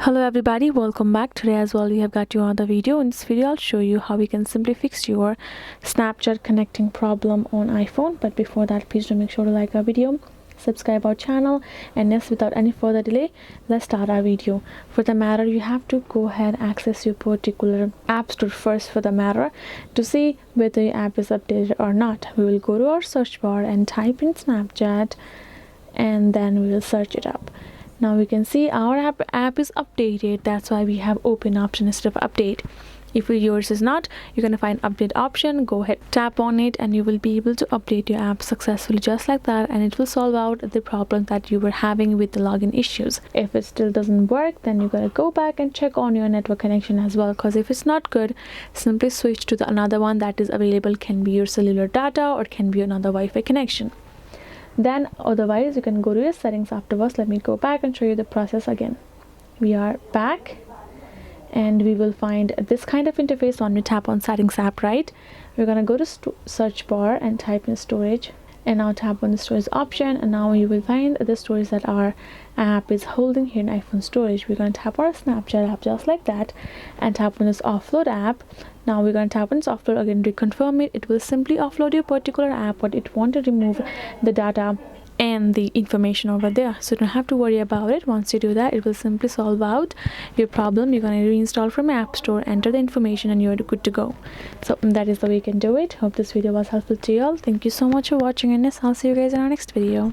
Hello everybody, welcome back. Today as well we have got you another video. In this video I'll show you how we can simply fix your Snapchat connecting problem on iPhone. But before that, please do make sure to like our video, subscribe our channel, and yes, without any further delay, let's start our video. For the matter, you have to go ahead access your particular app store first for the matter to see whether your app is updated or not. We will go to our search bar and type in Snapchat, and then we will search it up. Now we can see our app is updated. That's why we have open option instead of update. If yours is not, you're gonna find update option. Go ahead, tap on it, and you will be able to update your app successfully just like that, and it will solve out the problem that you were having with the login issues. If it still doesn't work, then you gotta go back and check on your network connection as well, because if it's not good, simply switch to the another one that is available. Can be your cellular data or can be another Wi-Fi connection. Then otherwise you can go to your settings afterwards. Let me go back and show you the process again. We are back and we will find this kind of interface when we tap on settings app, right? We're gonna go to search bar and type in storage, and now tap on the storage option, and now you will find the storage that our app is holding here in iPhone storage. We're going to tap on our Snapchat app just like that and tap on this offload app. Now we're going to tap on this offload again to confirm it. It will simply offload your particular app, but it wants to remove the data and the information over there, so you don't have to worry about it. Once you do that, it will simply solve out your problem. You're going to reinstall from App Store, enter the information, and you're good to go. So that is the way you can do it. Hope this video was helpful to you all. Thank you so much for watching, and yes, I'll see you guys in our next video.